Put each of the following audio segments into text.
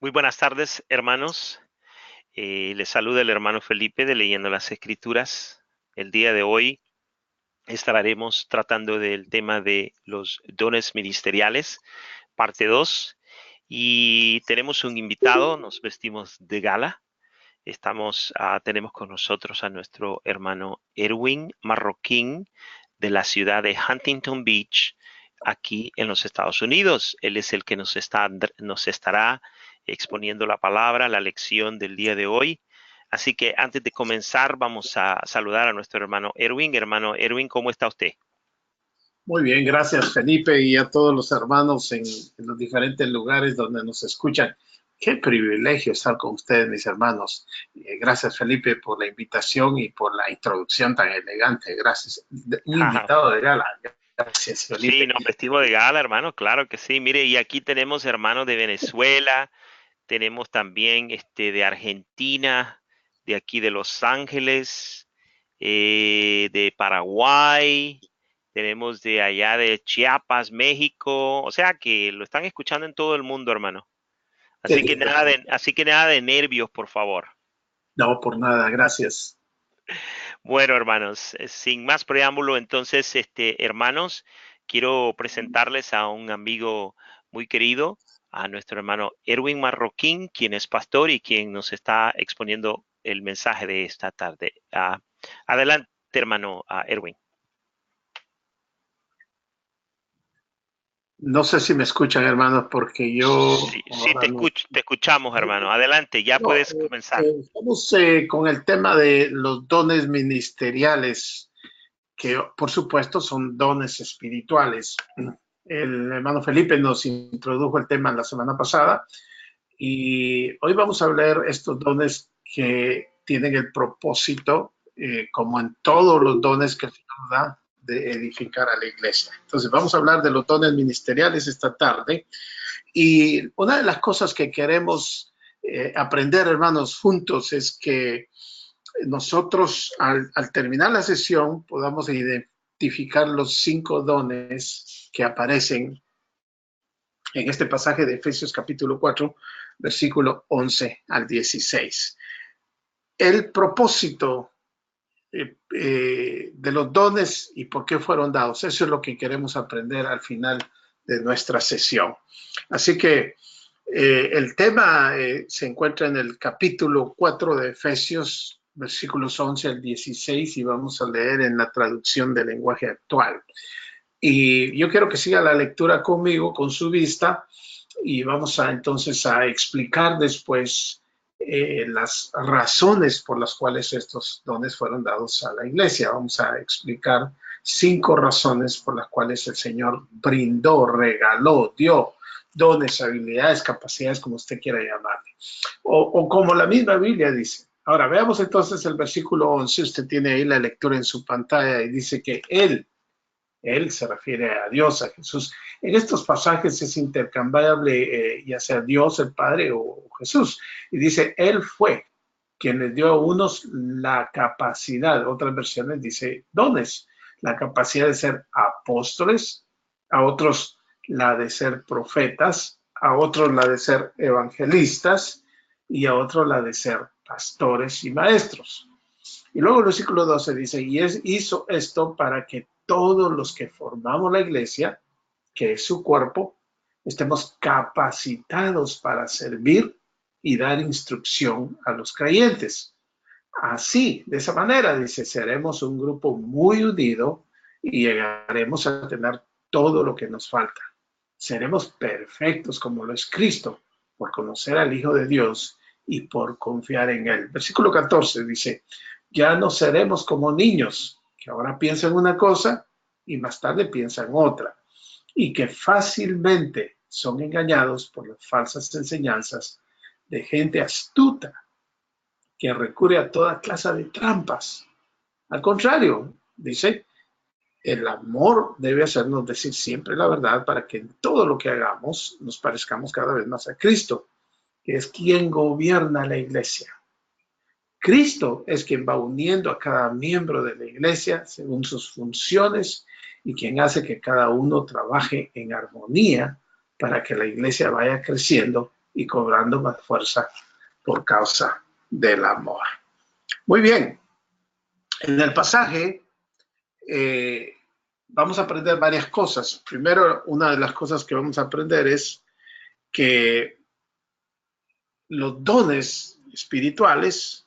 Muy buenas tardes, hermanos. Les saluda el hermano Felipe de Leyendo las Escrituras. El día de hoy estaremos tratando del tema de los dones ministeriales, parte 2. Y tenemos un invitado, nos vestimos de gala. Tenemos con nosotros a nuestro hermano Erwin Marroquín de la ciudad de Huntington Beach, aquí en los Estados Unidos. Él es el que nos estará exponiendo la palabra, la lección del día de hoy. Así que antes de comenzar, vamos a saludar a nuestro hermano Erwin. Hermano Erwin, ¿cómo está usted? Muy bien, gracias Felipe y a todos los hermanos en los diferentes lugares donde nos escuchan. Qué privilegio estar con ustedes, mis hermanos. Gracias Felipe por la invitación y por la introducción tan elegante. Gracias. Un invitado de gala. Gracias Sí, Felipe. nos vestimos de gala, hermano, claro que sí. Mire, y aquí tenemos hermanos de Venezuela, tenemos también de Argentina, de aquí de Los Ángeles, de Paraguay, tenemos de allá de Chiapas, México, o sea que lo están escuchando en todo el mundo, hermano. Qué lindo. Así que nada de nervios, por favor. No, por nada, gracias. Bueno, hermanos, sin más preámbulo, entonces, hermanos, quiero presentarles a un amigo muy querido, a nuestro hermano Erwin Marroquín, quien es pastor y quien nos está exponiendo el mensaje de esta tarde. Adelante, hermano Erwin. No sé si me escuchan, hermanos, porque yo Sí, sí, ahora no. te escuchamos, hermano. Adelante, ya No, puedes comenzar. estamos con el tema de los dones ministeriales, que por supuesto son dones espirituales. El hermano Felipe nos introdujo el tema la semana pasada y hoy vamos a ver estos dones que tienen el propósito, como en todos los dones que el Señor da, de edificar a la iglesia. Entonces vamos a hablar de los dones ministeriales esta tarde y una de las cosas que queremos aprender, hermanos, juntos es que nosotros al terminar la sesión podamos identificar los 5 dones que aparecen en este pasaje de Efesios capítulo 4, versículo 11 al 16. El propósito de los dones y por qué fueron dados, eso es lo que queremos aprender al final de nuestra sesión. Así que el tema se encuentra en el capítulo 4 de Efesios, versículos 11 al 16, y vamos a leer en la traducción del lenguaje actual. Y yo quiero que siga la lectura conmigo, con su vista, y vamos a entonces a explicar después las razones por las cuales estos dones fueron dados a la iglesia. Vamos a explicar 5 razones por las cuales el Señor brindó, regaló, dio dones, habilidades, capacidades, como usted quiera llamarle. O como la misma Biblia dice. Ahora, veamos entonces el versículo 11. Usted tiene ahí la lectura en su pantalla y dice que Él se refiere a Dios, a Jesús. En estos pasajes es intercambiable, ya sea Dios, el Padre o Jesús. Y dice, Él fue quien les dio a unos la capacidad, otras versiones dice dones, la capacidad de ser apóstoles, a otros la de ser profetas, a otros la de ser evangelistas y a otros la de ser pastores y maestros. Y luego el versículo 12 dice, hizo esto para que todos los que formamos la iglesia, que es su cuerpo, estemos capacitados para servir y dar instrucción a los creyentes. Así, de esa manera, dice, seremos un grupo muy unido y llegaremos a tener todo lo que nos falta. Seremos perfectos como lo es Cristo, por conocer al Hijo de Dios y por confiar en Él. Versículo 14 dice, ya no seremos como niños, que ahora piensan una cosa y más tarde piensan otra, y que fácilmente son engañados por las falsas enseñanzas de gente astuta que recurre a toda clase de trampas. Al contrario, dice, el amor debe hacernos decir siempre la verdad para que en todo lo que hagamos nos parezcamos cada vez más a Cristo, que es quien gobierna la iglesia. Cristo es quien va uniendo a cada miembro de la iglesia según sus funciones y quien hace que cada uno trabaje en armonía para que la iglesia vaya creciendo y cobrando más fuerza por causa del amor. Muy bien, en el pasaje vamos a aprender varias cosas. Primero, una de las cosas que vamos a aprender es que los dones espirituales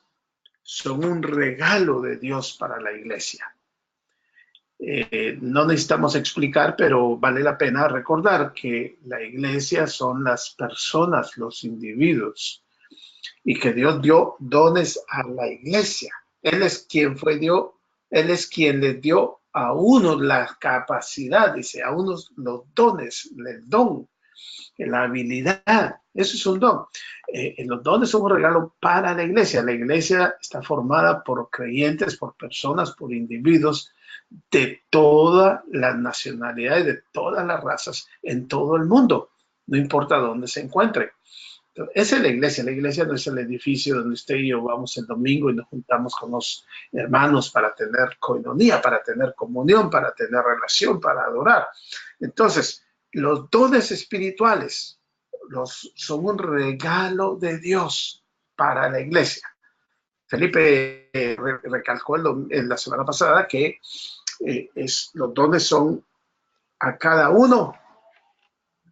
son un regalo de Dios para la iglesia. No necesitamos explicar, pero vale la pena recordar que la iglesia son las personas, los individuos, y que Dios dio dones a la iglesia. Él es quien Él es quien les dio a unos la capacidad, dice, a unos los dones, el don, la habilidad. Eso es un don. Los dones son un regalo para la iglesia. La iglesia está formada por creyentes, por personas, por individuos de todas las nacionalidades, de todas las razas, en todo el mundo, no importa dónde se encuentren. Esa es la iglesia. La iglesia no es el edificio donde usted y yo vamos el domingo y nos juntamos con los hermanos para tener coinonía, para tener comunión, para tener relación, para adorar. Entonces, los dones espirituales son un regalo de Dios para la iglesia. Felipe recalcó en la semana pasada que los dones son a cada uno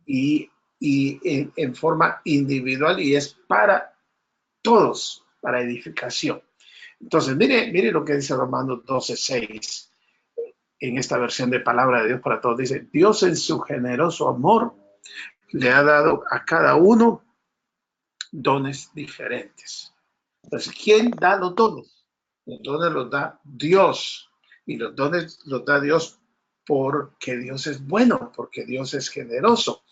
y en forma individual y es para todos, para edificación. Entonces, mire lo que dice Romanos 12:6 en esta versión de Palabra de Dios para Todos. Dice, Dios en su generoso amor le ha dado a cada uno dones diferentes. Entonces, ¿quién da los dones? Los dones los da Dios. Y los dones los da Dios porque Dios es bueno, porque Dios es generoso.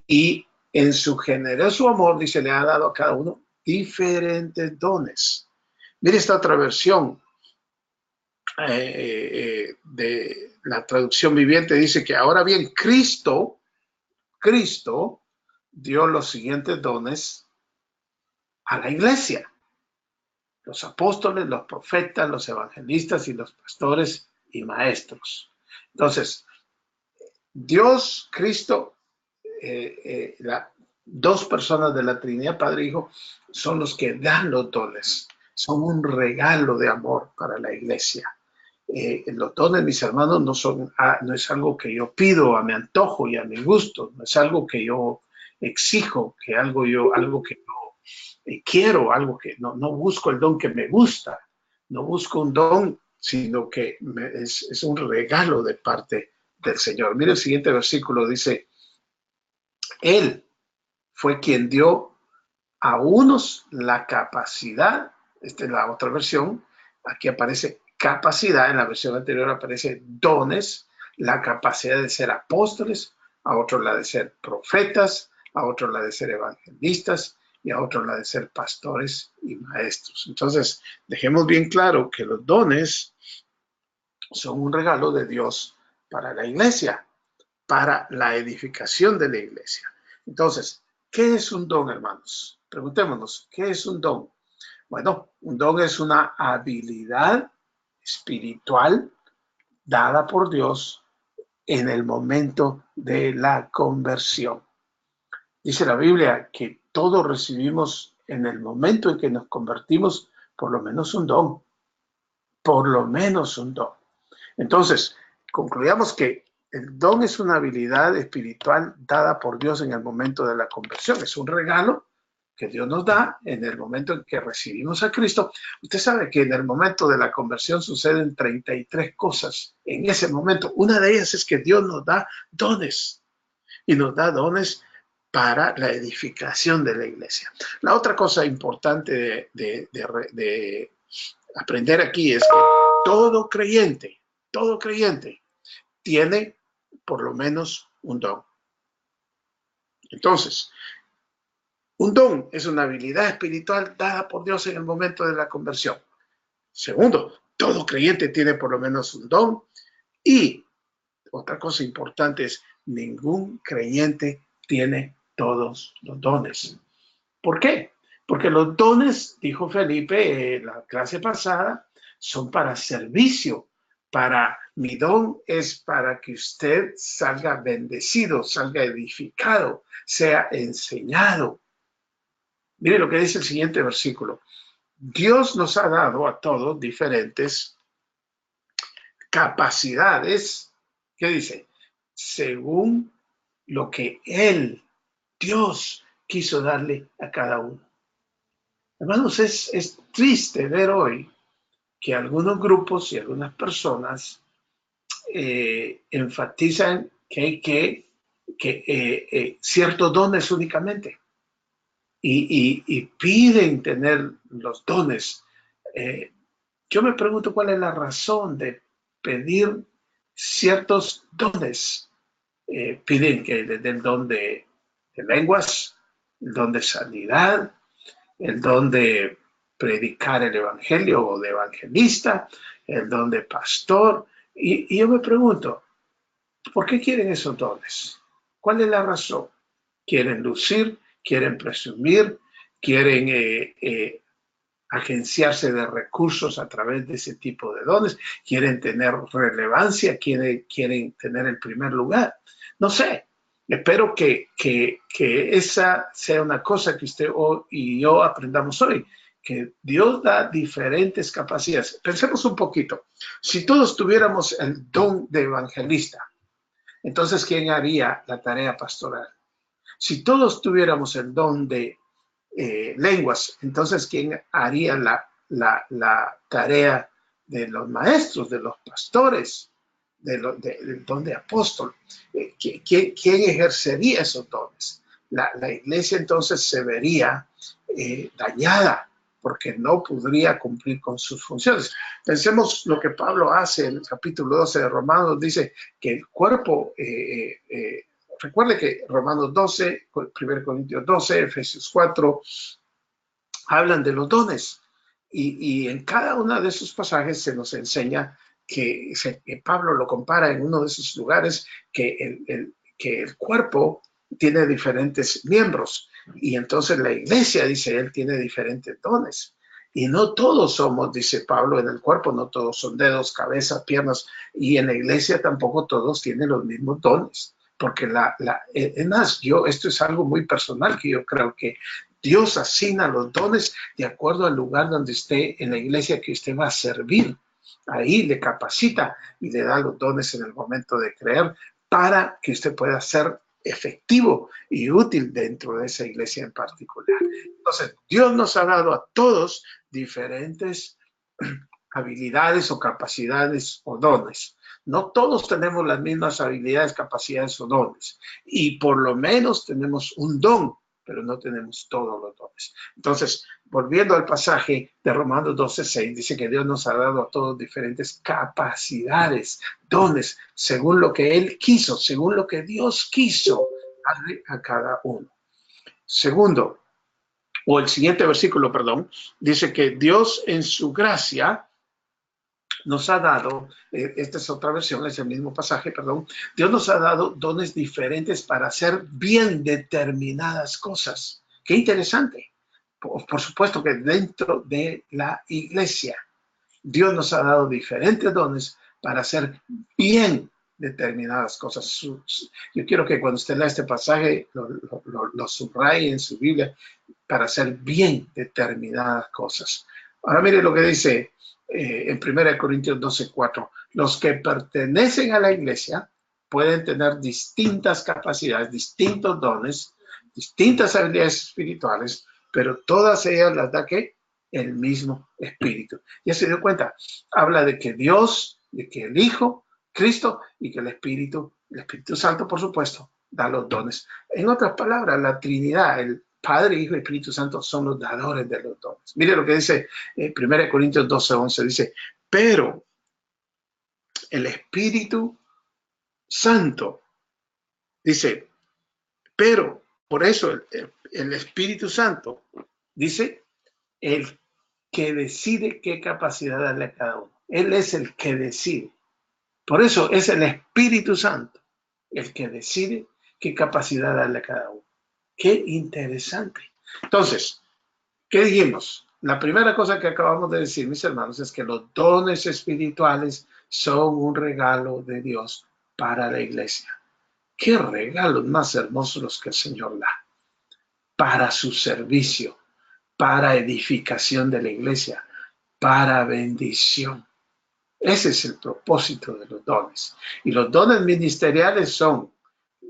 Y en su generoso amor, dice, le ha dado a cada uno diferentes dones. Mire esta otra versión de la traducción viviente, dice que ahora bien, Cristo dio los siguientes dones a la iglesia. Los apóstoles, los profetas, los evangelistas y los pastores y maestros. Entonces, Dios, Cristo, dos personas de la Trinidad, Padre e Hijo, son los que dan los dones. Son un regalo de amor para la iglesia. Los dones, mis hermanos, no es algo que yo pido a mi antojo y a mi gusto, no es algo que yo exijo, algo que yo quiero, algo que no busco el don que me gusta, no busco un don, sino que es un regalo de parte del Señor. Mire el siguiente versículo, dice, Él fue quien dio a unos la capacidad, esta es la otra versión, aquí aparece capacidad, en la versión anterior aparece dones, la capacidad de ser apóstoles, a otros la de ser profetas, a otros la de ser evangelistas y a otros la de ser pastores y maestros. Entonces, dejemos bien claro que los dones son un regalo de Dios para la iglesia, para la edificación de la iglesia. Entonces, ¿qué es un don, hermanos? Preguntémonos, ¿qué es un don? Bueno, un don es una habilidad espiritual dada por Dios en el momento de la conversión. Dice la Biblia que todos recibimos en el momento en que nos convertimos por lo menos un don, por lo menos un don. Entonces, concluyamos que el don es una habilidad espiritual dada por Dios en el momento de la conversión. Es un regalo que Dios nos da en el momento en que recibimos a Cristo. Usted sabe que en el momento de la conversión suceden 33 cosas. En ese momento, una de ellas es que Dios nos da dones y nos da dones para la edificación de la iglesia. La otra cosa importante de aprender aquí es que todo creyente tiene por lo menos un don. Entonces, un don es una habilidad espiritual dada por Dios en el momento de la conversión. Segundo, todo creyente tiene por lo menos un don. Y otra cosa importante es, ningún creyente tiene todos los dones. ¿Por qué? Porque los dones, dijo Felipe en la clase pasada, son para servicio. Mi don es para que usted salga bendecido, salga edificado, sea enseñado. Mire lo que dice el siguiente versículo. Dios nos ha dado a todos diferentes capacidades. ¿Qué dice? Según lo que Él, Dios, quiso darle a cada uno. Hermanos, es triste ver hoy que algunos grupos y algunas personas enfatizan que hay que ciertos dones únicamente y piden tener los dones. Eh, yo me pregunto cuál es la razón de pedir ciertos dones. Piden que desde el don de lenguas, el don de sanidad, el don de predicar el evangelio o de evangelista, el don de pastor. Y yo me pregunto, ¿por qué quieren esos dones? ¿Cuál es la razón? ¿Quieren lucir? ¿Quieren presumir? ¿Quieren agenciarse de recursos a través de ese tipo de dones? ¿Quieren tener relevancia? ¿Quieren tener el primer lugar? No sé. Espero que esa sea una cosa que usted y yo aprendamos hoy, que Dios da diferentes capacidades. Pensemos un poquito. Si todos tuviéramos el don de evangelista, entonces, ¿quién haría la tarea pastoral? Si todos tuviéramos el don de lenguas, entonces, ¿quién haría la tarea de los maestros, de los pastores, del don de apóstol? ¿Quién ejercería esos dones? La iglesia entonces se vería dañada porque no podría cumplir con sus funciones. Pensemos lo que Pablo hace en el capítulo 12 de Romanos, dice que el cuerpo, recuerde que Romanos 12, 1 Corintios 12, Efesios 4, hablan de los dones y en cada uno de esos pasajes se nos enseña que Pablo lo compara en uno de esos lugares que el cuerpo tiene diferentes miembros y entonces la iglesia, dice él, tiene diferentes dones. Y no todos somos, dice Pablo, en el cuerpo, no todos son dedos, cabeza, piernas, y en la iglesia tampoco todos tienen los mismos dones. Porque es más, esto es algo muy personal que yo creo que Dios asigna los dones de acuerdo al lugar donde esté en la iglesia que usted va a servir. Ahí le capacita y le da los dones en el momento de creer para que usted pueda ser efectivo y útil dentro de esa iglesia en particular. Entonces, Dios nos ha dado a todos diferentes habilidades o capacidades o dones. No todos tenemos las mismas habilidades, capacidades o dones. Y por lo menos tenemos un don, pero no tenemos todos los dones. Entonces, volviendo al pasaje de Romanos 12:6, dice que Dios nos ha dado a todos diferentes capacidades, dones, según lo que Él quiso, según lo que Dios quiso darle a cada uno. Segundo, o el siguiente versículo, perdón, dice que Dios en su gracia nos ha dado, esta es otra versión, es el mismo pasaje, perdón, Dios nos ha dado dones diferentes para hacer bien determinadas cosas. Qué interesante. Por supuesto que dentro de la iglesia, Dios nos ha dado diferentes dones para hacer bien determinadas cosas. Yo quiero que cuando usted lea este pasaje lo subraye en su Biblia para hacer bien determinadas cosas. Ahora mire lo que dice en 1 Corintios 12:4. Los que pertenecen a la iglesia pueden tener distintas capacidades, distintos dones, distintas habilidades espirituales, pero todas ellas las da que el mismo espíritu. Ya se dio cuenta, habla de que Dios, de que el Hijo, Cristo y que el Espíritu Santo, por supuesto, da los dones. En otras palabras, la Trinidad, el Padre, Hijo y Espíritu Santo son los dadores de los dones. Mire lo que dice 1 Corintios 12:11, dice, pero el Espíritu Santo, dice, pero por eso el Espíritu Santo, dice, el que decide qué capacidad darle a cada uno. Él es el que decide. Por eso es el Espíritu Santo el que decide qué capacidad darle a cada uno. Qué interesante. Entonces, ¿qué dijimos? La primera cosa que acabamos de decir, mis hermanos, es que los dones espirituales son un regalo de Dios para la iglesia. Qué regalos más hermosos los que el Señor da para su servicio. para edificación de la iglesia, para bendición. Ese es el propósito de los dones. Y los dones ministeriales son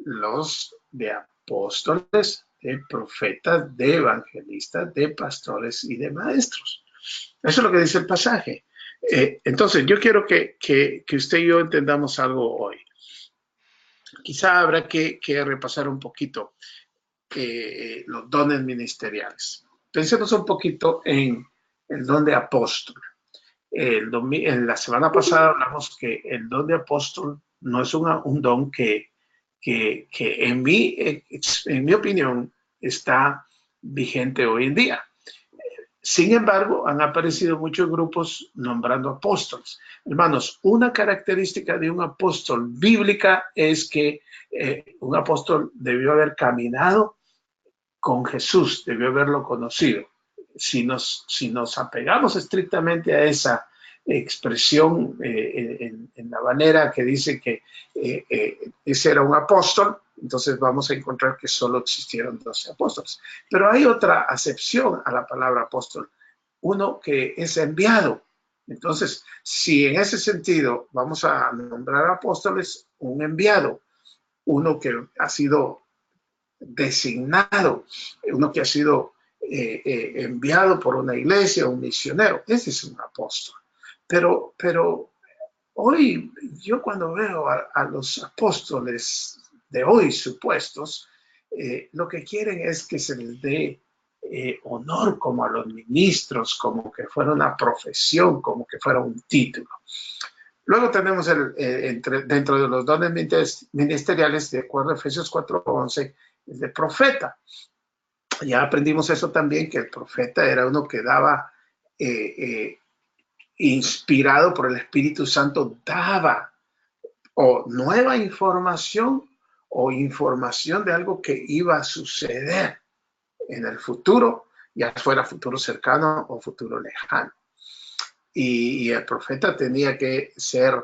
los de apóstoles, de profetas, de evangelistas, de pastores y de maestros. Eso es lo que dice el pasaje. Entonces, yo quiero que usted y yo entendamos algo hoy. Quizá habrá que repasar un poquito los dones ministeriales. Pensemos un poquito en el don de apóstol. En la semana pasada hablamos que el don de apóstol no es un don que en mi opinión está vigente hoy en día. Sin embargo, han aparecido muchos grupos nombrando apóstoles. Hermanos, una característica de un apóstol bíblica es que un apóstol debió haber caminado con Jesús, debió haberlo conocido. Si nos apegamos estrictamente a esa expresión en la manera que dice que ese era un apóstol, entonces vamos a encontrar que solo existieron 12 apóstoles. Pero hay otra acepción a la palabra apóstol, uno que es enviado. Entonces, si en ese sentido vamos a nombrar apóstoles, un enviado, uno que ha sido designado, uno que ha sido enviado por una iglesia, un misionero, ese es un apóstol. Pero hoy yo cuando veo a los apóstoles de hoy supuestos, lo que quieren es que se les dé honor como a los ministros, como que fuera una profesión, como que fuera un título. Luego tenemos dentro de los dones ministeriales, de acuerdo a Efesios 4:11, el de profeta. Ya aprendimos eso también, que el profeta era uno que daba, inspirado por el Espíritu Santo, daba o nueva información o información de algo que iba a suceder en el futuro, ya fuera futuro cercano o futuro lejano. Y el profeta tenía que ser,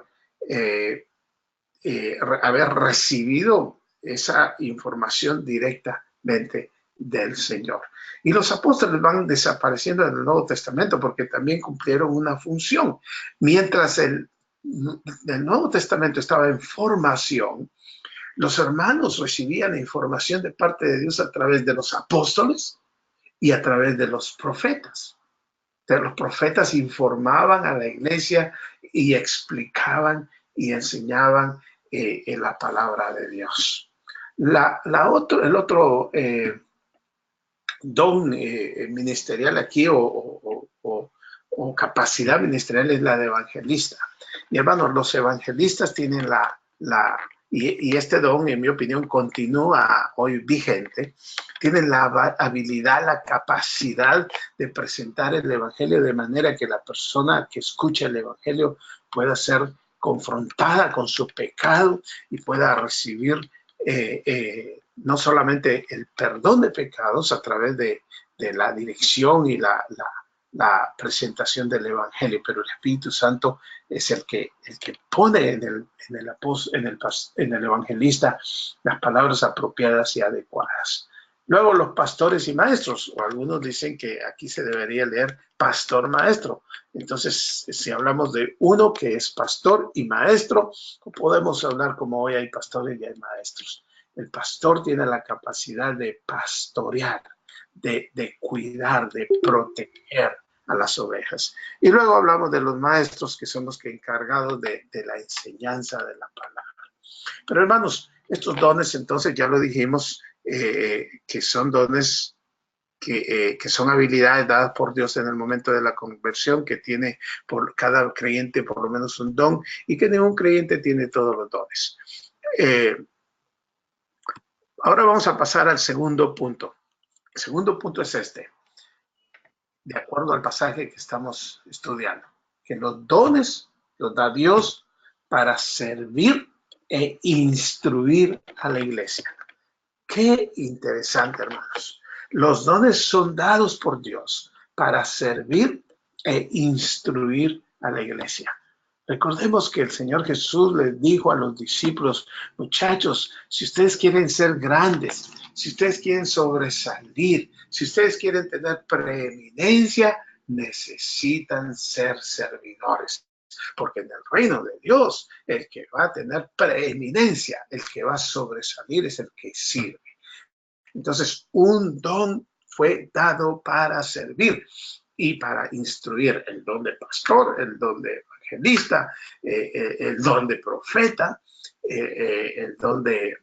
haber recibido esa información directamente del Señor. Y los apóstoles van desapareciendo en el Nuevo Testamento porque también cumplieron una función. Mientras el Nuevo Testamento estaba en formación, los hermanos recibían información de parte de Dios a través de los apóstoles y a través de los profetas. Los profetas informaban a la iglesia y explicaban y enseñaban la palabra de Dios. El otro don ministerial aquí o capacidad ministerial es la de evangelista. Y hermanos, los evangelistas tienen y este don, en mi opinión, continúa hoy vigente, tienen la habilidad, la capacidad de presentar el evangelio de manera que la persona que escucha el evangelio pueda ser confrontada con su pecado y pueda recibir no solamente el perdón de pecados a través de la dirección y la presentación del evangelio, pero el Espíritu Santo es el que pone en el evangelista las palabras apropiadas y adecuadas. Luego los pastores y maestros, o algunos dicen que aquí se debería leer pastor maestro. Entonces, si hablamos de uno que es pastor y maestro, podemos hablar como hoy hay pastores y hay maestros. El pastor tiene la capacidad de pastorear, de cuidar, de proteger a las ovejas. Y luego hablamos de los maestros, que son los que encargados de la enseñanza de la palabra. Pero hermanos, estos dones, entonces ya lo dijimos, que son dones que son habilidades dadas por Dios en el momento de la conversión, que tiene por cada creyente por lo menos un don, y que ningún creyente tiene todos los dones. Ahora vamos a pasar al segundo punto. El segundo punto es este, de acuerdo al pasaje que estamos estudiando, que los dones los da Dios para servir e instruir a la iglesia. Qué interesante, hermanos. Los dones son dados por Dios para servir e instruir a la iglesia. Recordemos que el Señor Jesús les dijo a los discípulos, muchachos, si ustedes quieren ser grandes, si ustedes quieren sobresalir, si ustedes quieren tener preeminencia, necesitan ser servidores. Porque en el reino de Dios, el que va a tener preeminencia, el que va a sobresalir es el que sirve. Entonces, un don fue dado para servir y para instruir: el don de pastor, el don de evangelista, el don de profeta, el don de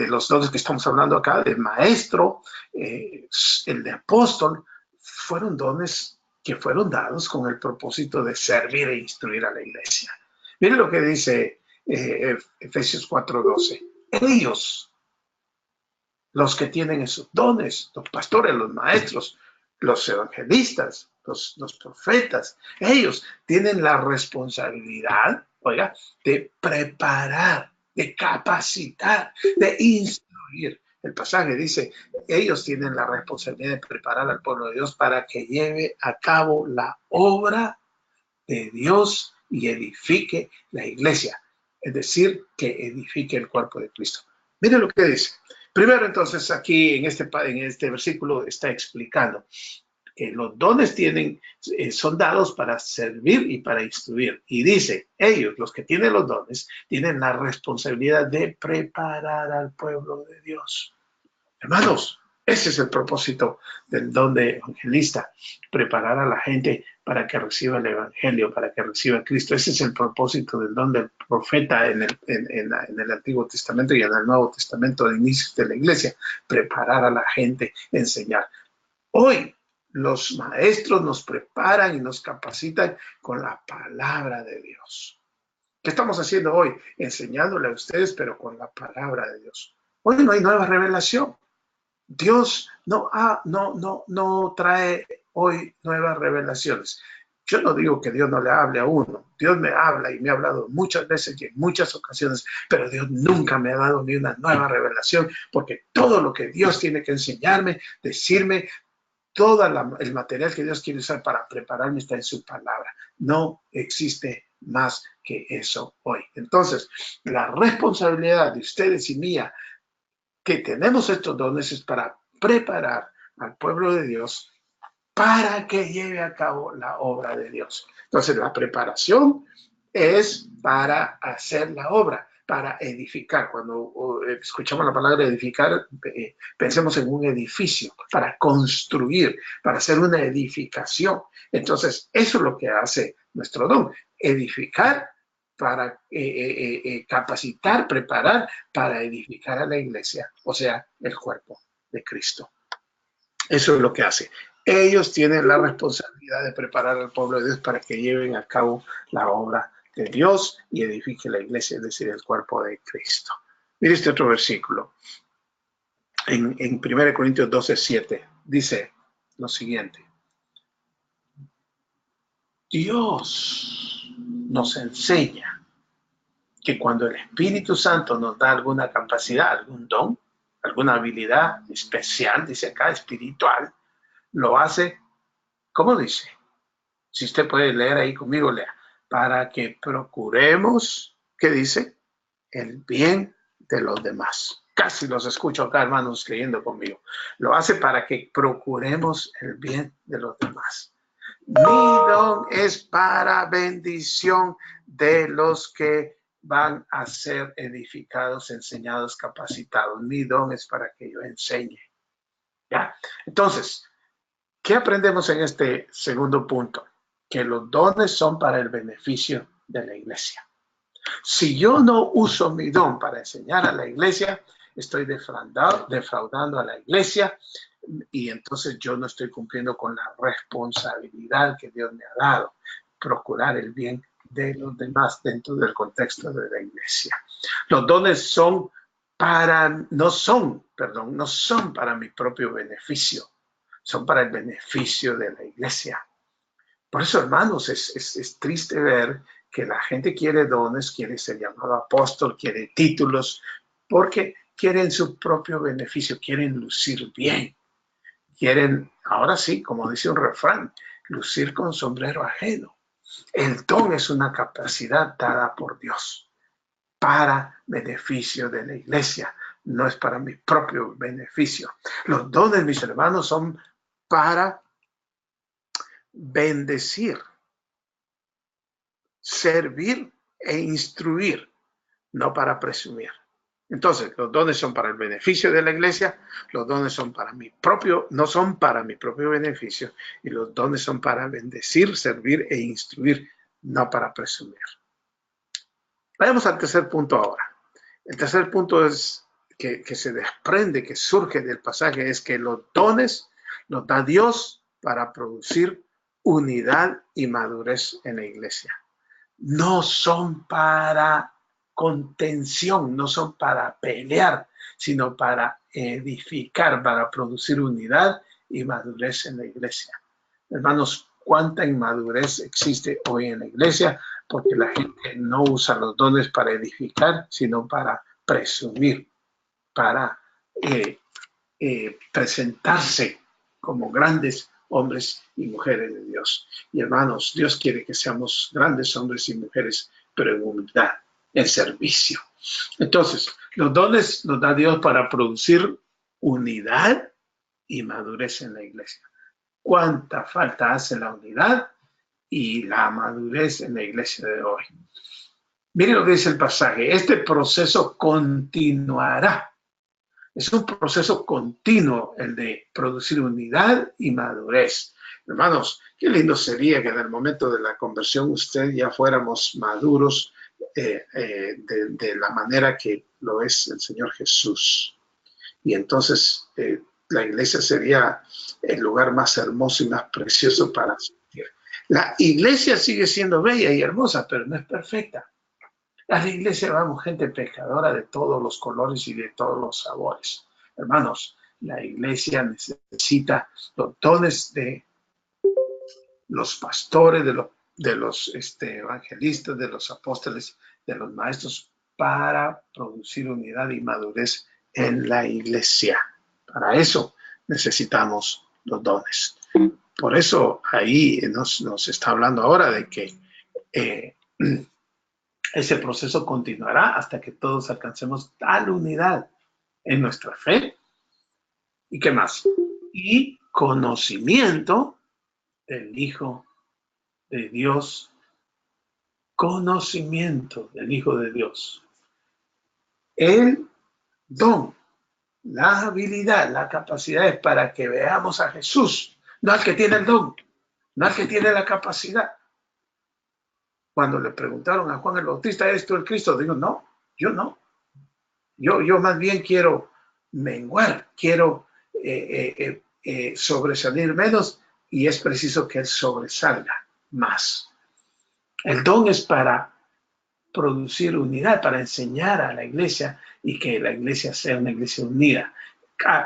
los dones que estamos hablando acá, de maestro, el de apóstol. Fueron dones que fueron dados con el propósito de servir e instruir a la iglesia. Miren lo que dice Efesios 4:12. Ellos, los que tienen esos dones, los pastores, los maestros, los evangelistas, los profetas, ellos tienen la responsabilidad, oiga, de preparar, de capacitar, de instruir. El pasaje dice: ellos tienen la responsabilidad de preparar al pueblo de Dios para que lleve a cabo la obra de Dios y edifique la iglesia, es decir, que edifique el cuerpo de Cristo. Miren lo que dice. Primero, entonces, aquí en este versículo está explicando que los dones son dados para servir y para instruir. Y dice: ellos, los que tienen los dones, tienen la responsabilidad de preparar al pueblo de Dios. Hermanos, ese es el propósito del don de evangelista: preparar a la gente para que reciba el evangelio, para que reciba a Cristo. Ese es el propósito del don del profeta en el Antiguo Testamento y en el Nuevo Testamento de inicios de la iglesia: preparar a la gente, enseñar. Hoy los maestros nos preparan y nos capacitan con la palabra de Dios. ¿Qué estamos haciendo hoy? Enseñándole a ustedes, pero con la palabra de Dios. Hoy no hay nueva revelación. Dios no trae hoy nuevas revelaciones. Yo no digo que Dios no le hable a uno. Dios me habla y me ha hablado muchas veces y en muchas ocasiones, pero Dios nunca me ha dado ni una nueva revelación, porque todo lo que Dios tiene que enseñarme, decirme, todo el material que Dios quiere usar para prepararme está en su palabra. No existe más que eso hoy. Entonces, la responsabilidad de ustedes y mía, que tenemos estos dones, es para preparar al pueblo de Dios para que lleve a cabo la obra de Dios. Entonces, la preparación es para hacer la obra, para edificar. Cuando escuchamos la palabra edificar, pensemos en un edificio, para construir, para hacer una edificación. Entonces, eso es lo que hace nuestro don: edificar, para capacitar, preparar, para edificar a la iglesia, o sea, el cuerpo de Cristo. Eso es lo que hace. Ellos tienen la responsabilidad de preparar al pueblo de Dios para que lleven a cabo la obra de Dios y edifique la iglesia, es decir, el cuerpo de Cristo. Mire este otro versículo. En 1 Corintios 12:7 dice lo siguiente: Dios nos enseña que cuando el Espíritu Santo nos da alguna capacidad, algún don, alguna habilidad especial, dice acá, espiritual, lo hace, ¿cómo dice? Si usted puede leer ahí conmigo, lea: para que procuremos, ¿qué dice? El bien de los demás. Casi los escucho acá, hermanos, creyendo conmigo. Lo hace para que procuremos el bien de los demás. Mi don es para bendición de los que van a ser edificados, enseñados, capacitados. Mi don es para que yo enseñe. ¿Ya? Entonces, ¿qué aprendemos en este segundo punto? Que los dones son para el beneficio de la iglesia. Si yo no uso mi don para enseñar a la iglesia, estoy defraudando a la iglesia, y entonces yo no estoy cumpliendo con la responsabilidad que Dios me ha dado: procurar el bien de los demás dentro del contexto de la iglesia. Los dones no son para mi propio beneficio, son para el beneficio de la iglesia. Por eso, hermanos, es triste ver que la gente quiere dones, quiere ser llamado apóstol, quiere títulos, porque quieren su propio beneficio, quieren lucir bien. Quieren, ahora sí, como dice un refrán, lucir con sombrero ajeno. El don es una capacidad dada por Dios para beneficio de la iglesia, no es para mi propio beneficio. Los dones, mis hermanos, son para bendecir, servir e instruir, no para presumir. Entonces, los dones son para el beneficio de la iglesia, los dones son para mi propio, no son para mi propio beneficio, y los dones son para bendecir, servir e instruir, no para presumir. Vayamos al tercer punto ahora. El tercer punto es que se desprende, que surge del pasaje, es que los dones los da Dios para producir unidad y madurez en la iglesia. No son para contención, no son para pelear, sino para edificar, para producir unidad y madurez en la iglesia. Hermanos, ¿cuánta inmadurez existe hoy en la iglesia? Porque la gente no usa los dones para edificar, sino para presumir, para presentarse como grandes hombres y mujeres de Dios. Y hermanos, Dios quiere que seamos grandes hombres y mujeres, pero en humildad, en servicio. Entonces, los dones los da Dios para producir unidad y madurez en la iglesia. ¿Cuánta falta hace la unidad y la madurez en la iglesia de hoy? Miren lo que dice el pasaje. Este proceso continuará. Es un proceso continuo el de producir unidad y madurez. Hermanos, qué lindo sería que en el momento de la conversión usted ya fuéramos maduros de la manera que lo es el Señor Jesús. Y entonces la iglesia sería el lugar más hermoso y más precioso para sentir. La iglesia sigue siendo bella y hermosa, pero no es perfecta. A la iglesia vamos gente pecadora de todos los colores y de todos los sabores. Hermanos, la iglesia necesita los dones de los pastores, de los evangelistas, de los apóstoles, de los maestros, para producir unidad y madurez en la iglesia. Para eso necesitamos los dones. Por eso ahí nos está hablando ahora de que ese proceso continuará hasta que todos alcancemos tal unidad en nuestra fe. ¿Y qué más? Y conocimiento del Hijo de Dios. Conocimiento del Hijo de Dios. El don, la habilidad, la capacidad es para que veamos a Jesús, no al que tiene el don, no al que tiene la capacidad. Cuando le preguntaron a Juan el Bautista, ¿eres tú el Cristo? Digo, no, yo no. Yo más bien quiero menguar, quiero sobresalir menos, y es preciso que él sobresalga más. El don es para producir unidad, para enseñar a la iglesia y que la iglesia sea una iglesia unida.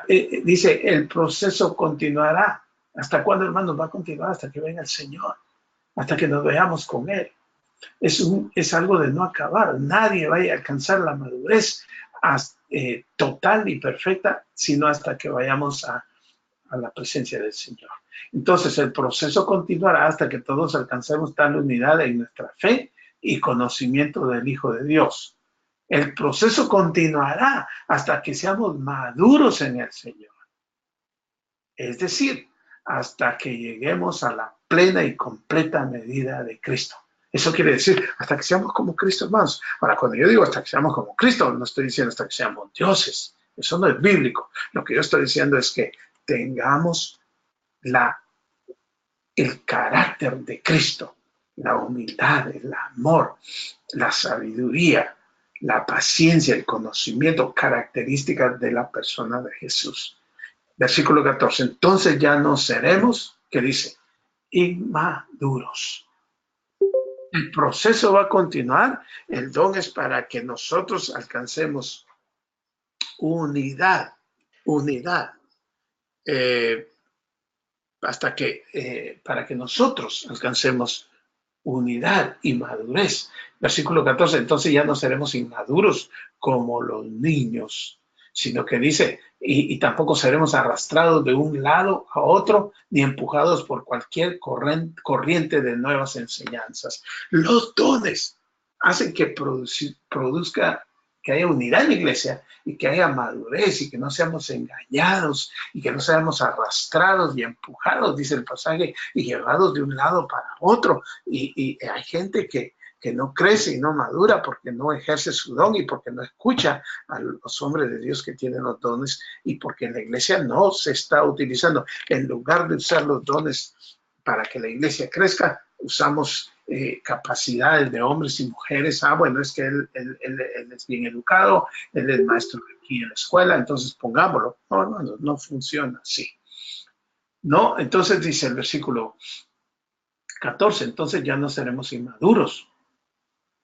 Dice, el proceso continuará. ¿Hasta cuándo, hermanos, va a continuar? Hasta que venga el Señor, hasta que nos veamos con Él. Es algo de no acabar. Nadie va a alcanzar la madurez total y perfecta, sino hasta que vayamos a la presencia del Señor. Entonces, el proceso continuará hasta que todos alcancemos tal unidad en nuestra fe y conocimiento del Hijo de Dios. El proceso continuará hasta que seamos maduros en el Señor. Es decir, hasta que lleguemos a la plena y completa medida de Cristo. Eso quiere decir hasta que seamos como Cristo, hermanos. Ahora, cuando yo digo hasta que seamos como Cristo, no estoy diciendo hasta que seamos dioses. Eso no es bíblico. Lo que yo estoy diciendo es que tengamos el carácter de Cristo, la humildad, el amor, la sabiduría, la paciencia, el conocimiento, características de la persona de Jesús. Versículo 14. Entonces ya no seremos, ¿qué dice? Inmaduros. El proceso va a continuar. El don es para que nosotros alcancemos unidad. Para que nosotros alcancemos unidad y madurez. Versículo 14, entonces ya no seremos inmaduros como los niños, sino que dice, y tampoco seremos arrastrados de un lado a otro, ni empujados por cualquier corriente de nuevas enseñanzas. Los dones hacen que produzca, que haya unidad en la iglesia y que haya madurez y que no seamos engañados y que no seamos arrastrados y empujados, dice el pasaje, y llevados de un lado para otro. Y hay gente que no crece y no madura porque no ejerce su don y porque no escucha a los hombres de Dios que tienen los dones y porque en la iglesia no se está utilizando. En lugar de usar los dones para que la iglesia crezca, usamos capacidades de hombres y mujeres. Bueno, es que él es bien educado, él es maestro aquí en la escuela, entonces pongámoslo. No funciona así. No, entonces dice el versículo 14, entonces ya no seremos inmaduros.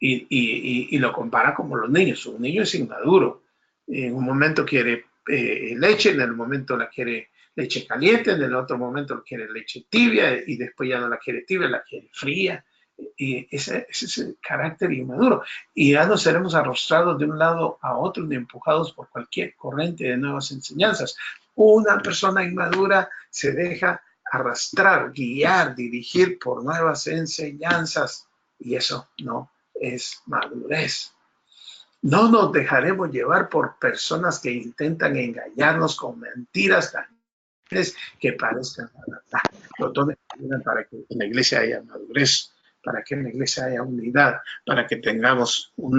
Y lo compara como los niños. Un niño es inmaduro. En un momento quiere leche, en el momento la quiere leche caliente, en el otro momento quiere leche tibia y después ya no la quiere tibia, la quiere fría. Y ese es el carácter inmaduro. Y ya no seremos arrostrados de un lado a otro ni empujados por cualquier corriente de nuevas enseñanzas. Una persona inmadura se deja arrastrar, guiar, dirigir por nuevas enseñanzas y eso no es madurez. No nos dejaremos llevar por personas que intentan engañarnos con mentiras tan que parezcan la verdad. Los dones ayudan para que en la iglesia haya madurez, para que en la iglesia haya unidad, para que tengamos un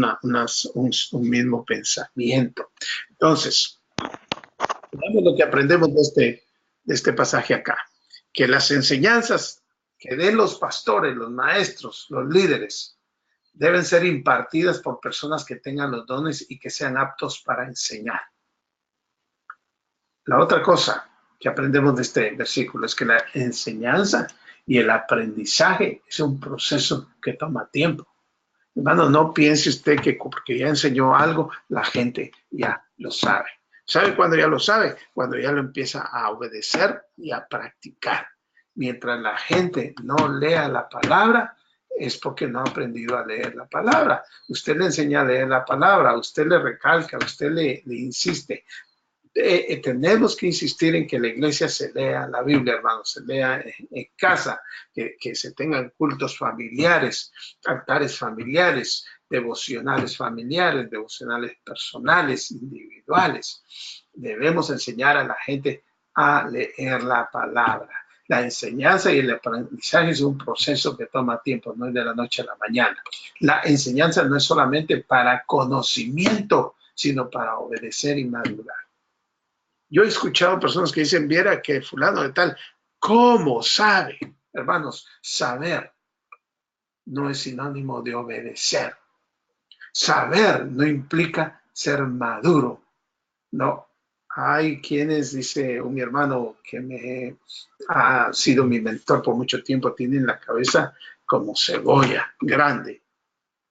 mismo pensamiento. Entonces, veamos lo que aprendemos de este pasaje acá, que las enseñanzas que den los pastores, los maestros, los líderes, deben ser impartidas por personas que tengan los dones y que sean aptos para enseñar. La otra cosa que aprendemos de este versículo es que la enseñanza y el aprendizaje es un proceso que toma tiempo. Hermano, no piense usted que porque ya enseñó algo, la gente ya lo sabe. ¿Sabe cuándo ya lo sabe? Cuando ya lo empieza a obedecer y a practicar. Mientras la gente no lea la palabra, es porque no ha aprendido a leer la palabra. Usted le enseña a leer la palabra, usted le recalca, usted le insiste. Tenemos que insistir en que la iglesia se lea la Biblia, hermanos, se lea en casa, que se tengan cultos familiares, altares familiares, devocionales familiares, devocionales personales, individuales. Debemos enseñar a la gente a leer la palabra. La enseñanza y el aprendizaje es un proceso que toma tiempo, no es de la noche a la mañana. La enseñanza no es solamente para conocimiento, sino para obedecer y madurar. Yo he escuchado personas que dicen, viera que fulano de tal, ¿cómo sabe? Hermanos, saber no es sinónimo de obedecer. Saber no implica ser maduro. No. Hay quienes, dice mi hermano que ha sido mi mentor por mucho tiempo, tienen la cabeza como cebolla, grande.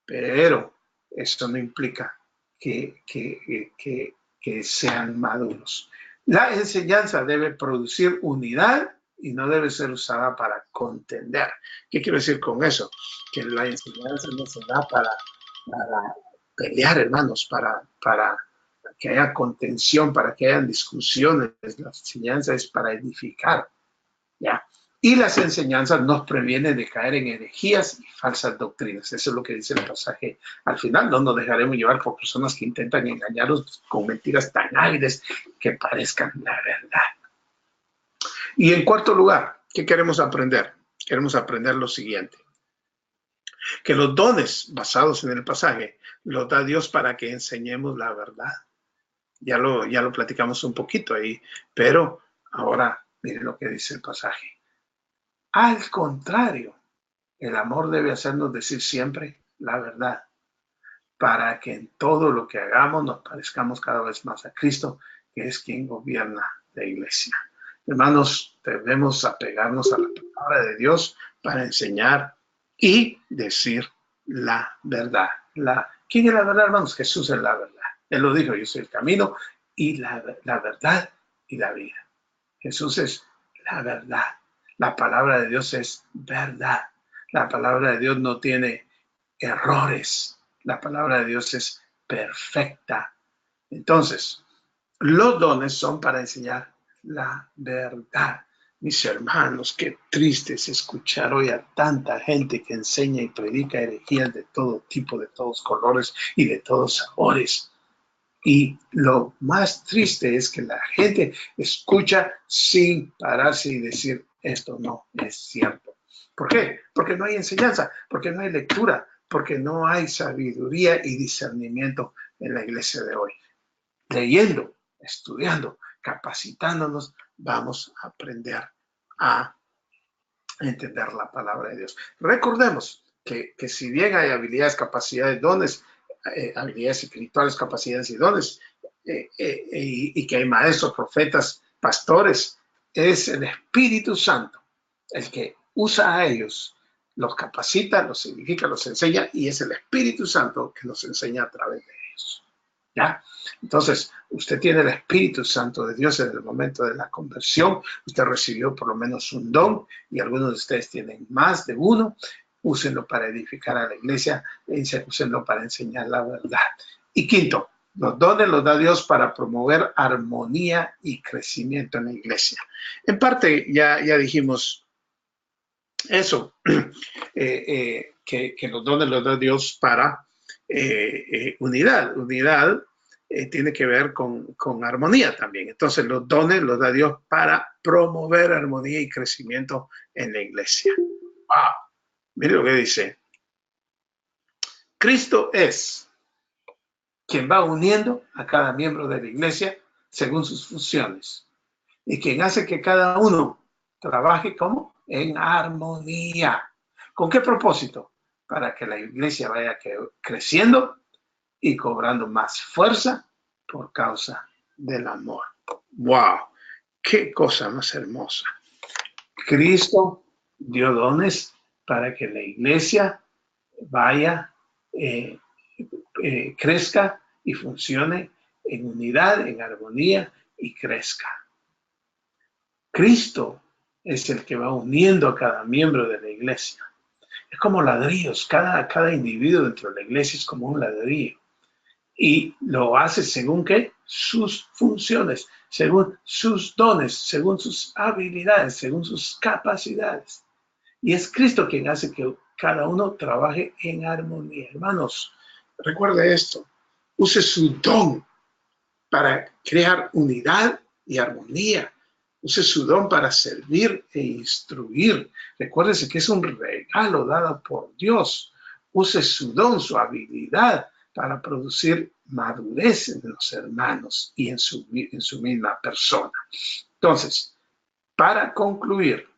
Pero eso no implica que sean maduros. La enseñanza debe producir unidad y no debe ser usada para contender. ¿Qué quiero decir con eso? Que la enseñanza no se da para pelear, hermanos, para que haya contención, para que haya discusiones. La enseñanza es para edificar, ¿ya? Y las enseñanzas nos previenen de caer en herejías y falsas doctrinas. Eso es lo que dice el pasaje al final. No nos dejaremos llevar por personas que intentan engañarnos con mentiras tan hábiles que parezcan la verdad. Y en cuarto lugar, ¿qué queremos aprender? Queremos aprender lo siguiente. Que los dones basados en el pasaje los da Dios para que enseñemos la verdad. Ya lo platicamos un poquito ahí, pero ahora miren lo que dice el pasaje. Al contrario, el amor debe hacernos decir siempre la verdad, para que en todo lo que hagamos nos parezcamos cada vez más a Cristo, que es quien gobierna la iglesia. Hermanos, debemos apegarnos a la palabra de Dios para enseñar y decir la verdad. ¿Quién es la verdad, hermanos? Jesús es la verdad. Él lo dijo, yo soy el camino y la verdad y la vida. Jesús es la verdad. La palabra de Dios es verdad. La palabra de Dios no tiene errores. La palabra de Dios es perfecta. Entonces, los dones son para enseñar la verdad. Mis hermanos, qué triste es escuchar hoy a tanta gente que enseña y predica herejías de todo tipo, de todos colores y de todos sabores. Y lo más triste es que la gente escucha sin pararse y decir, esto no es cierto. ¿Por qué? Porque no hay enseñanza, porque no hay lectura, porque no hay sabiduría y discernimiento en la iglesia de hoy. Leyendo, estudiando, capacitándonos, vamos a aprender a entender la palabra de Dios. Recordemos que si bien hay habilidades, capacidades, dones, habilidades espirituales, capacidades y dones, y que hay maestros, profetas, pastores, es el Espíritu Santo el que usa a ellos, los capacita, los edifica, los enseña, y es el Espíritu Santo que nos enseña a través de ellos. ¿Ya? Entonces, usted tiene el Espíritu Santo de Dios en el momento de la conversión, usted recibió por lo menos un don y algunos de ustedes tienen más de uno, úsenlo para edificar a la iglesia, úsenlo para enseñar la verdad. Y quinto, los dones los da Dios para promover armonía y crecimiento en la iglesia. En parte ya dijimos eso, que los dones los da Dios para unidad. Unidad tiene que ver con armonía también. Entonces los dones los da Dios para promover armonía y crecimiento en la iglesia. Wow. Mire lo que dice. Cristo es quien va uniendo a cada miembro de la iglesia según sus funciones y quien hace que cada uno trabaje como en armonía. ¿Con qué propósito? Para que la iglesia vaya creciendo y cobrando más fuerza por causa del amor. ¡Wow! ¡Qué cosa más hermosa! Cristo dio dones para que la iglesia vaya, crezca y funcione en unidad, en armonía y crezca. Cristo es el que va uniendo a cada miembro de la iglesia. Es como ladrillos, cada individuo dentro de la iglesia es como un ladrillo. Y lo hace según ¿qué? Sus funciones, según sus dones, según sus habilidades, según sus capacidades. Y es Cristo quien hace que cada uno trabaje en armonía. Hermanos, recuerde esto, use su don para crear unidad y armonía. Use su don para servir e instruir. Recuérdese que es un regalo dado por Dios. Use su don, su habilidad para producir madurez en los hermanos y en su misma persona. Entonces, para concluir,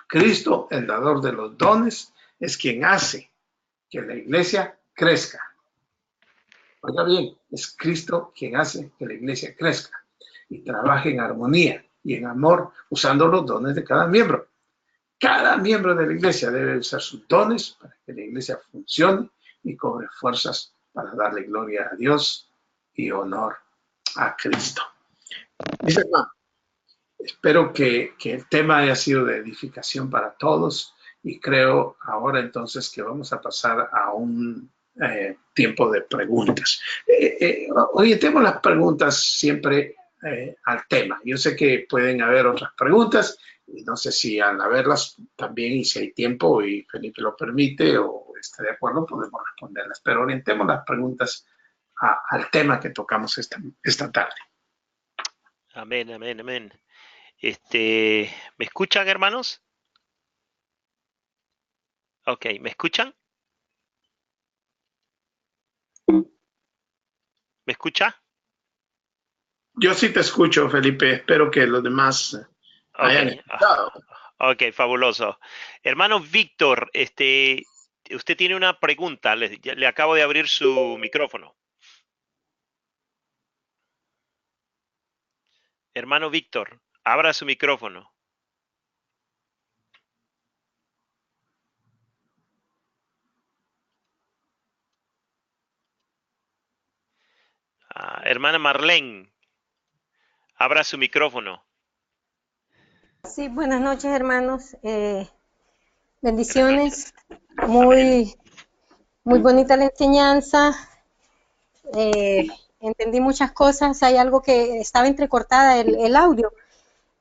Cristo, el dador de los dones, es quien hace que la iglesia crezca. Oiga bien, es Cristo quien hace que la iglesia crezca y trabaje en armonía y en amor usando los dones de cada miembro. Cada miembro de la iglesia debe usar sus dones para que la iglesia funcione y cobre fuerzas para darle gloria a Dios y honor a Cristo. Dice hermano, espero que el tema haya sido de edificación para todos y creo ahora entonces que vamos a pasar a un tiempo de preguntas. Orientemos las preguntas siempre al tema. Yo sé que pueden haber otras preguntas y no sé si al haberlas también y si hay tiempo y Felipe lo permite o está de acuerdo podemos responderlas, pero orientemos las preguntas al tema que tocamos esta tarde. Amén, amén, amén. ¿Me escuchan, hermanos? Ok, ¿me escuchan? ¿Me escucha? Yo sí te escucho, Felipe. Espero que los demás hayan Ok, escuchado. ok, fabuloso. Hermano Víctor, usted tiene una pregunta. Le acabo de abrir su micrófono. Hermano Víctor, abra su micrófono. Hermana Marlene, abra su micrófono. Sí, buenas noches, hermanos. Bendiciones. Muy bonita la enseñanza. Entendí muchas cosas. Hay algo que estaba entrecortada el audio.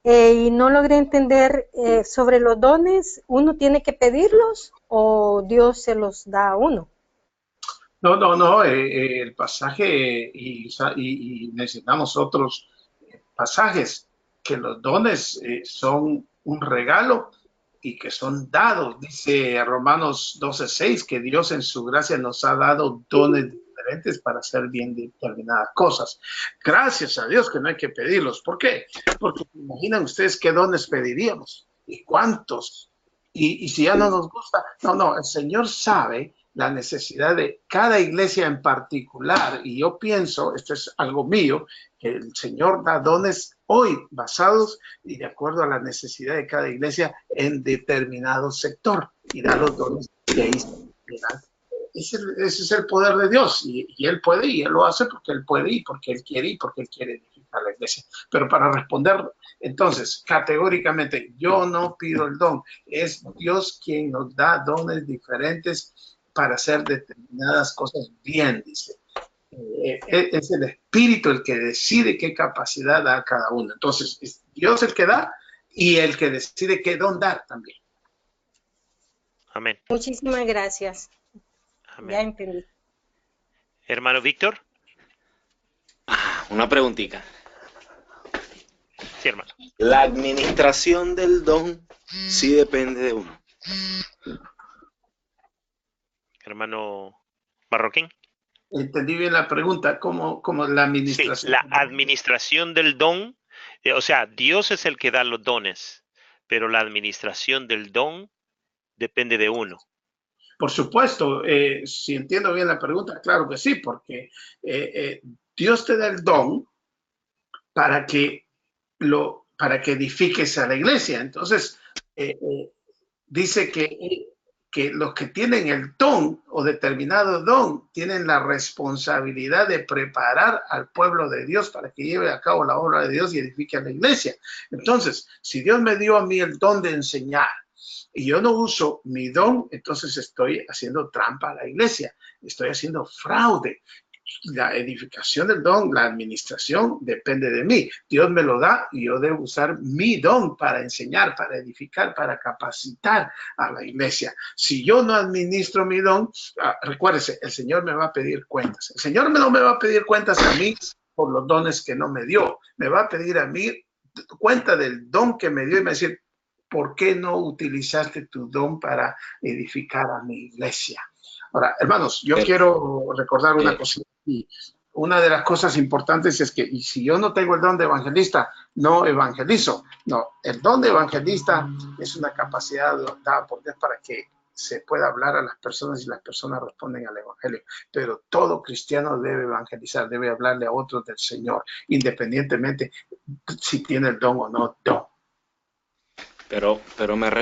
y no logré entender sobre los dones. ¿Uno tiene que pedirlos o Dios se los da a uno? No, el pasaje y necesitamos otros pasajes, que los dones son un regalo y que son dados. Dice Romanos 12:6 que Dios en su gracia nos ha dado dones diferentes para hacer bien determinadas cosas. Gracias a Dios que no hay que pedirlos. ¿Por qué? Porque imaginan ustedes qué dones pediríamos y cuántos. Y si ya no nos gusta, el Señor sabe la necesidad de cada iglesia en particular. Y yo pienso, esto es algo mío, que el Señor da dones hoy basados y de acuerdo a la necesidad de cada iglesia en determinado sector. Y da los dones que ahí se dan. Ese es el poder de Dios y Él puede y Él lo hace porque Él puede y porque Él quiere edificar la iglesia. Pero para responder entonces categóricamente, yo no pido el don, es Dios quien nos da dones diferentes para hacer determinadas cosas bien, dice. Es el Espíritu el que decide qué capacidad da a cada uno. Entonces, es Dios el que da y el que decide qué don dar también. Amén. Muchísimas gracias. Amén. Ya entendí. Hermano Víctor. Una preguntita. Sí, hermano. La administración del don sí depende de uno. Hermano Marroquín. Entendí bien la pregunta, ¿cómo la administración? Sí, la administración del don, o sea, Dios es el que da los dones, pero la administración del don depende de uno. Por supuesto, si entiendo bien la pregunta, claro que sí, porque Dios te da el don para que edifiques a la iglesia. Entonces, dice que los que tienen el don o determinado don tienen la responsabilidad de preparar al pueblo de Dios para que lleve a cabo la obra de Dios y edifique a la iglesia. Entonces, si Dios me dio a mí el don de enseñar y yo no uso mi don, entonces estoy haciendo trampa a la iglesia, estoy haciendo fraude. La edificación del don, la administración depende de mí. Dios me lo da y yo debo usar mi don para enseñar, para edificar, para capacitar a la iglesia. Si yo no administro mi don, recuérdese, el Señor me va a pedir cuentas. El Señor no me va a pedir cuentas a mí por los dones que no me dio. Me va a pedir a mí cuenta del don que me dio y me va a decir, ¿por qué no utilizaste tu don para edificar a mi iglesia? Ahora, hermanos, yo quiero recordar una cosa. Y una de las cosas importantes es que, y si yo no tengo el don de evangelista, no evangelizo. No, el don de evangelista es una capacidad dada por Dios para que se pueda hablar a las personas y las personas responden al evangelio. Pero todo cristiano debe evangelizar, debe hablarle a otros del Señor, independientemente si tiene el don o no don. Pero me